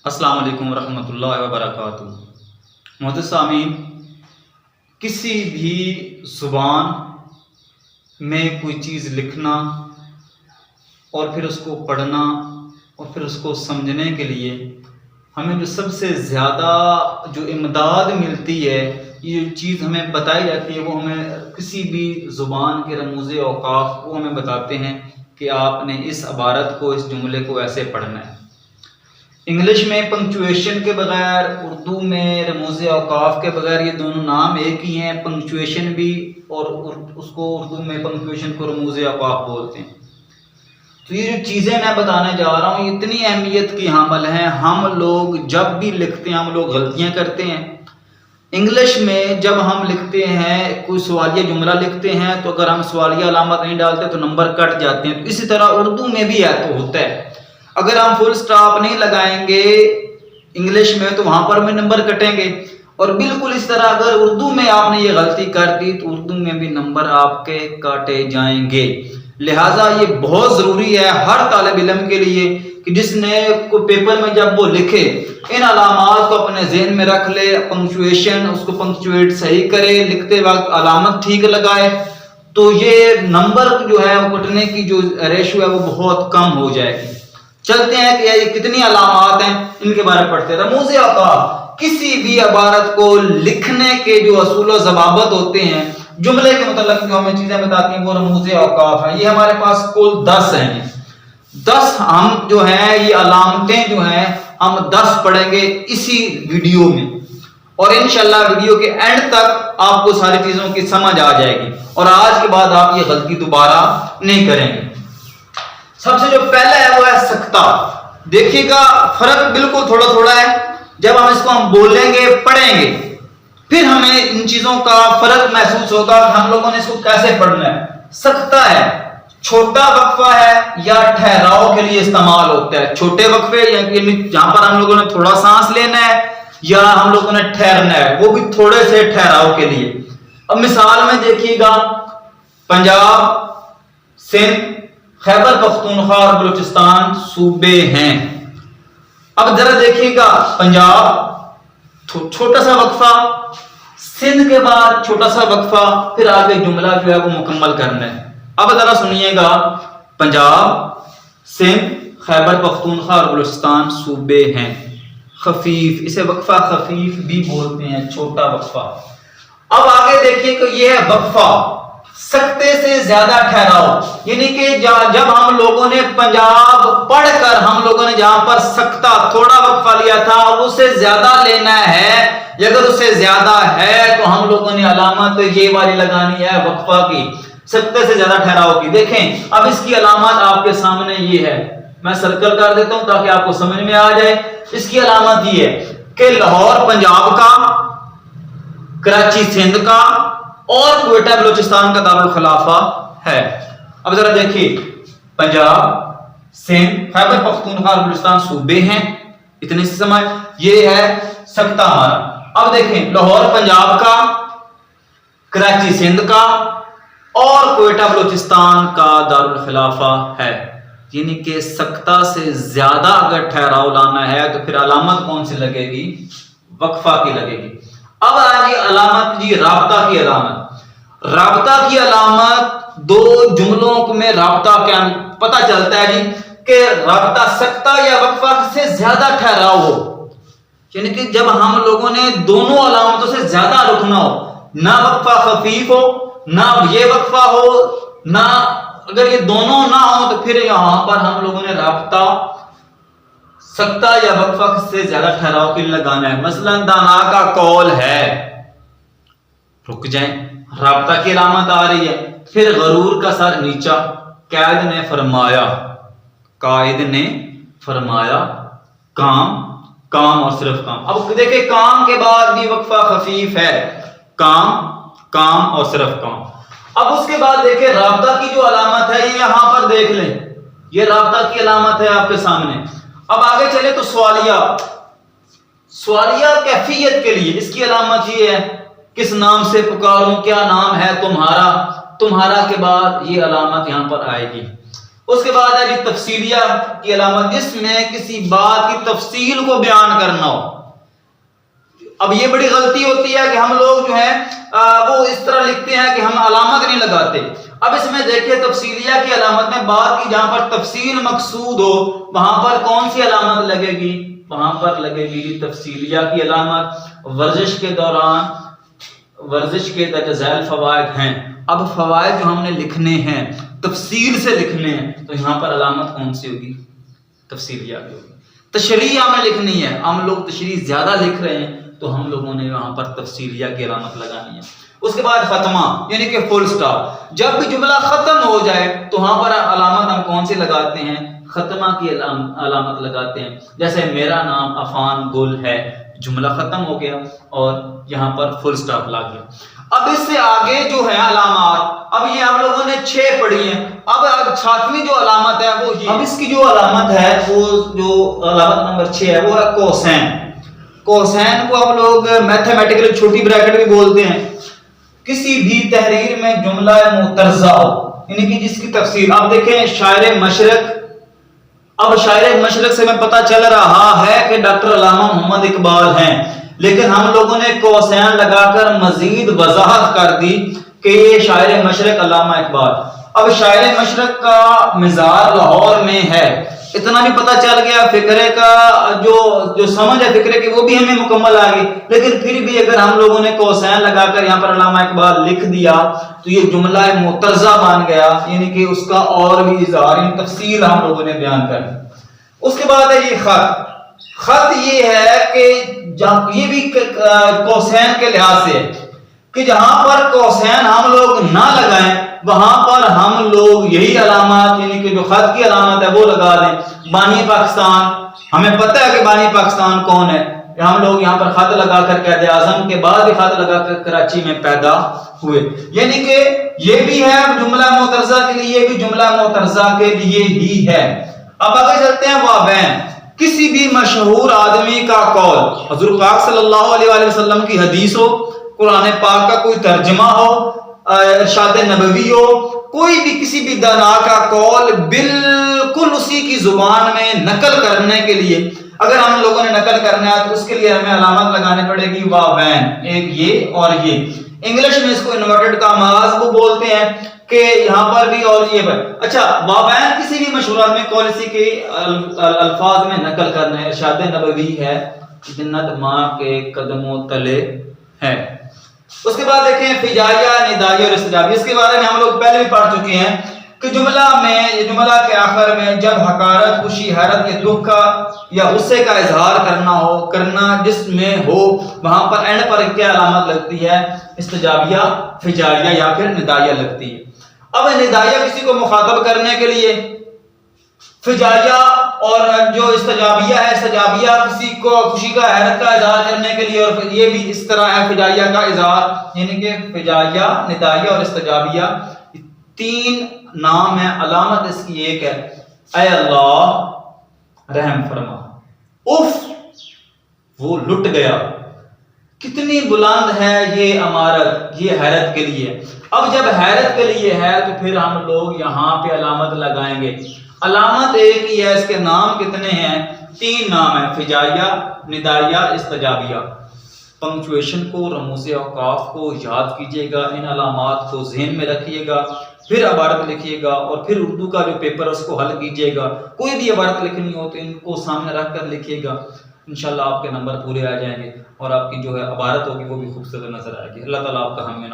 السلام علیکم ورحمۃ اللہ وبرکاتہ۔ محترم سامعین، کسی بھی زبان میں کوئی چیز لکھنا اور پھر اس کو پڑھنا اور پھر اس کو سمجھنے کے لیے ہمیں جو سب سے زیادہ جو امداد ملتی ہے، یہ جو چیز ہمیں بتائی جاتی ہے، وہ ہمیں کسی بھی زبان کے رموز اوقاف وہ ہمیں بتاتے ہیں کہ آپ نے اس عبارت کو، اس جملے کو ایسے پڑھنا ہے۔ انگلش میں پنکچویشن کے بغیر، اردو میں رموز اوقاف کے بغیر، یہ دونوں نام ایک ہی ہیں، پنکچویشن بھی اور اس کو اردو میں پنکچویشن کو رموز اوقاف بولتے ہیں۔ تو یہ جو چیزیں میں بتانے جا رہا ہوں، یہ اتنی اہمیت کی حامل ہیں۔ ہم لوگ جب بھی لکھتے ہیں، ہم لوگ غلطیاں کرتے ہیں۔ انگلش میں جب ہم لکھتے ہیں، کوئی سوالیہ جملہ لکھتے ہیں، تو اگر ہم سوالیہ علامت نہیں ڈالتے تو نمبر کٹ جاتے ہیں۔ تو اسی طرح اردو میں بھی ہوتا ہے، اگر ہم فل سٹاپ نہیں لگائیں گے انگلش میں تو وہاں پر بھی نمبر کٹیں گے، اور بالکل اس طرح اگر اردو میں آپ نے یہ غلطی کر دی تو اردو میں بھی نمبر آپ کے کاٹے جائیں گے۔ لہٰذا یہ بہت ضروری ہے ہر طالب علم کے لیے کہ جس نے کوئی پیپر میں جب وہ لکھے، ان علامات کو اپنے ذہن میں رکھ لے، پنکچویشن اس کو پنکچویٹ صحیح کرے، لکھتے وقت علامت ٹھیک لگائے، تو یہ نمبر جو ہے وہ کٹنے کی جو ریشو ہے وہ بہت کم ہو جائے گی۔ چلتے ہیں کہ یہ کتنی علامات ہیں، ان کے بارے میں پڑھتے ہیں۔ رموز اوقاف کسی بھی عبارت کو لکھنے کے جو اصول و ضوابط ہوتے ہیں، جملے کے متعلق جو ہمیں چیزیں بتاتی ہیں، وہ رموز اوقاف ہیں۔ یہ ہمارے پاس کل 10 ہیں۔ 10 ہم جو ہیں، یہ علامتیں جو ہیں ہم 10 پڑھیں گے اسی ویڈیو میں، اور انشاءاللہ ویڈیو کے اینڈ تک آپ کو ساری چیزوں کی سمجھ آ جائے گی، اور آج کے بعد آپ یہ غلطی دوبارہ نہیں کریں گے۔ سب سے جو پہلا ہے وہ ہے سکتہ۔ دیکھیے گا فرق بالکل تھوڑا تھوڑا ہے، جب ہم اس کو بولیں گے، پڑھیں گے، پھر ہمیں ان چیزوں کا فرق محسوس ہوگا کہ ہم لوگوں نے اس کو کیسے پڑھنا ہے۔ سکتہ ہے، چھوٹا وقفہ ہے یا ٹھہراؤ کے لیے استعمال ہوتا ہے۔ چھوٹے وقفے یعنی جہاں پر ہم لوگوں نے تھوڑا سانس لینا ہے یا ہم لوگوں نے ٹھہرنا ہے، وہ بھی تھوڑے سے ٹھہراؤ کے لیے۔ اب مثال میں دیکھیے گا، پنجاب، سندھ، خیبر پختونخوا اور بلوچستان صوبے ہیں۔ اب ذرا دیکھیے گا، پنجاب چھوٹا سا وقفہ، سندھ کے بعد چھوٹا سا وقفہ، پھر آگے جملہ جو ہے وہ مکمل کرنا ہے۔ اب ذرا سنیے گا، پنجاب، سندھ، خیبر پختونخوا اور بلوچستان صوبے ہیں۔ خفیف، اسے وقفہ خفیف بھی بولتے ہیں، چھوٹا وقفہ۔ اب آگے دیکھیے کہ یہ ہے وقفہ سکتے سے زیادہ ٹھہراؤ، یعنی کہ جب ہم لوگوں نے پنجاب پڑھ کر ہم لوگوں نے جہاں پر سکتہ تھوڑا وقفہ لیا تھا، اب اسے زیادہ لینا ہے، اگر اسے زیادہ ہے تو ہم لوگوں نے علامت یہ والی لگانی ہے وقفہ کی، سکتے سے زیادہ ٹھہراؤ کی۔ دیکھیں اب اس کی علامت آپ کے سامنے یہ ہے، میں سرکل کر دیتا ہوں تاکہ آپ کو سمجھ میں آ جائے۔ اس کی علامت یہ ہے کہ لاہور پنجاب کا، کراچی سندھ کا اور کوئٹہ بلوچستان کا دارالخلافہ ہے۔ اب ذرا دیکھیے، پنجاب، سندھ، خیبر پختونخوا اور بلوچستان صوبے ہیں، اتنے سے سمجھ، یہ ہے سکتہ ہمارا۔ اب دیکھیں، لاہور پنجاب کا، کراچی سندھ کا اور کوئٹہ بلوچستان کا دارالخلافہ ہے، یعنی کہ سکتہ سے زیادہ اگر ٹھہراؤ لانا ہے تو پھر علامت کون سی لگے گی؟ وقفہ کی لگے گی۔ اب آئے گی علامت جی رابطہ کی علامت۔ رابطہ کی علامت دو جملوں میں رابطہ کیا پتہ چلتا ہے جی کہ رابطہ سکتہ یا وقفہ سے زیادہ ٹھہراؤ ہو، یعنی کہ جب ہم لوگوں نے دونوں علامتوں سے زیادہ رکنا ہو، نہ وقفہ خفیف ہو نہ یہ وقفہ ہو، نہ اگر یہ دونوں نہ ہو تو پھر یہاں پر ہم لوگوں نے رابطہ سکتہ یا وقفہ سے زیادہ ٹھہراؤ کے لیے لگانا ہے۔ مثلا دانا کا قول ہے، رک جائیں، رابطہ کی علامت آ رہی ہے، پھر غرور کا سر نیچا، قائد نے فرمایا، قائد نے فرمایا، کام، کام اور صرف کام۔ اب دیکھیں کام کے بعد بھی وقفہ خفیف ہے، کام، کام اور صرف کام۔ اب اس کے بعد دیکھیں رابطہ کی جو علامت ہے، یہ یہاں پر دیکھ لیں، یہ رابطہ کی علامت ہے آپ کے سامنے۔ اب آگے چلے تو سوالیہ، سوالیہ کیفیت کے لیے اس کی علامت یہ ہے، کس نام سے پکاروں، کیا نام ہے تمہارا، تمہارا کے بعد یہ علامت یہاں پر آئے گی۔ اس کے بعد ہے تفصیلیہ کی علامت، جس میں کسی بات کی تفصیل کو بیان کرنا ہو۔ اب یہ بڑی غلطی ہوتی ہے کہ ہم لوگ جو ہے وہ اس طرح لکھتے ہیں کہ ہم علامت نہیں لگاتے۔ اب اس میں دیکھیں تفصیلیہ کی علامت میں بات کی جہاں پر تفصیل مقصود ہو وہاں پر کون سی علامت لگے گی؟ وہاں پر لگے گی تفصیلیہ کی علامت۔ ورزش کے دوران ورزش کے درج ذیل فوائد ہیں، اب فوائد جو ہم نے لکھنے ہیں تفصیل سے لکھنے ہیں تو یہاں پر علامت کون سی ہوگی؟ تفصیلیہ کی ہوگی۔ تشریح ہمیں لکھنی ہے، ہم لوگ تشریح زیادہ لکھ رہے ہیں تو ہم لوگوں نے یہاں پر تفصیلیہ کی علامت لگانی ہے۔ اس کے بعد ختمہ یعنی کہ فل سٹاپ، جب بھی جملہ ختم ہو جائے تو وہاں پر علامت ہم کون سی لگاتے ہیں؟ ختمہ کی علامت لگاتے ہیں۔ جیسے میرا نام عفان گل ہے، جملہ ختم ہو گیا اور یہاں پر فل سٹاپ لگ گیا۔ اب اس سے آگے جو ہے علامات، اب یہ ہم لوگوں نے 6 پڑھی ہیں، اب 7ویں جو علامت ہے وہ یہ، اب اس کی جو علامت ہے وہ جو علامت نمبر 6 ہے وہ ہے کوسین۔ کوسین کو ہم لوگ میتھمیٹیکل چھوٹی بریکٹ بھی بولتے ہیں۔ کسی بھی تحریر میں جملہ معترضہ ہو یعنی کہ جس کی تفسیر، آپ دیکھیں شاعر مشرق، اب شاعر مشرق سے میں پتہ چل رہا ہے کہ ڈاکٹر علامہ محمد اقبال ہیں، لیکن ہم لوگوں نے کوسین لگا کر مزید وضاحت کر دی کہ یہ شاعر مشرق علامہ اقبال۔ اب شاعر مشرق کا مزار لاہور میں ہے، اتنا بھی پتہ چل گیا، فقرے کا جو سمجھ ہے فقرے کی وہ بھی ہمیں مکمل آ گئی، لیکن پھر بھی اگر ہم لوگوں نے کوسین لگا کر یہاں پر علامہ اقبال لکھ دیا تو یہ جملہ معترضہ بن گیا، یعنی کہ اس کا اور بھی اظہار تفصیل ہم لوگوں نے بیان کر دی۔ اس کے بعد ہے یہ خط۔ خط یہ ہے کہ یہ بھی کوسین کے لحاظ سے ہے کہ جہاں پر کوسین ہم لوگ نہ لگائیں وہاں پر ہم لوگ یہی علامات یعنی کہ جو خط کی علامت ہے وہ لگا دیں۔ بانی پاکستان، ہمیں پتہ ہے کہ بانی پاکستان کون ہے، ہم لوگ یہاں پر خط لگا کر قائد اعظم کے بعد بھی خط لگا کر کراچی میں پیدا ہوئے، یعنی کہ یہ بھی ہے جملہ معترضہ کے لیے، یہ بھی جملہ معترضہ کے لیے ہی ہے۔ اب آگے چلتے ہیں وابین، کسی بھی مشہور آدمی کا قول، حضور پاک صلی اللہ علیہ وآلہ وسلم کی حدیث ہو، قرآن پاک کا کوئی ترجمہ ہو، ارشاد نبوی ہو، کوئی بھی کسی بھی دانا کا قول بالکل اسی کی زبان میں نقل کرنے کے لیے اگر ہم لوگوں نے نقل کرنا ہے تو اس کے لیے ہمیں علامت لگانے پڑے گی وابین، ایک یہ اور یہ۔ انگلش میں اس کو انورٹڈ کاماز کو بولتے ہیں کہ یہاں پر بھی اور یہ پر۔ اچھا، وابین کسی بھی مشہور آدمی قول اسی کے الفاظ میں نقل کرنا ہے، ارشاد نبوی ہے، جنت ماں کے قدموں تلے ہے۔ اس کے بعد دیکھیں فجائیہ، ندائیہ اور استجابیہ، اس کے بارے میں ہم لوگ پہلے بھی پڑھ چکے ہیں کہ جملہ کے آخر میں جب حقارت، خوشی، حیرت یا دکھ کا یا غصے کا اظہار کرنا جس میں ہو وہاں پر اینڈ پر کیا علامت لگتی ہے؟ استجابیہ، فجائیہ یا پھر ندائیہ لگتی ہے۔ اب ندائیہ کسی کو مخاطب کرنے کے لیے، فجائیہ اور جو استجابیہ ہے، استجابیہ کسی کو خوشی کا، حیرت کا اظہار کرنے کے لیے، اور یہ بھی اس طرح ہے فجائیہ کا اظہار، یعنی کہ فجائیہ، ندائیہ اور استجابیہ 3 نام ہے۔ علامت اس کی ایک ہے اے اللہ رحم فرما، اف وہ لٹ گیا، کتنی بلند ہے یہ عمارت، یہ حیرت کے لیے۔ اب جب حیرت کے لیے ہے تو پھر ہم لوگ یہاں پہ علامت لگائیں گے۔ علامت ایک ہی ہے، اس کے نام کتنے ہیں؟ 3 نام ہیں، فجائیہ، ندائیہ، استجابیہ۔ پنکچویشن کو، رموز اوقاف کو یاد کیجئے گا، ان علامات کو ذہن میں رکھیے گا، پھر عبارت لکھیے گا اور پھر اردو کا جو پیپر ہے اس کو حل کیجئے گا۔ کوئی بھی عبارت لکھنی ہو تو ان کو سامنے رکھ کر لکھیے گا، انشاءاللہ آپ کے نمبر پورے آ جائیں گے اور آپ کی جو ہے عبارت ہوگی وہ بھی خوبصورت نظر آئے گی۔ اللہ تعالیٰ آپ کا حامی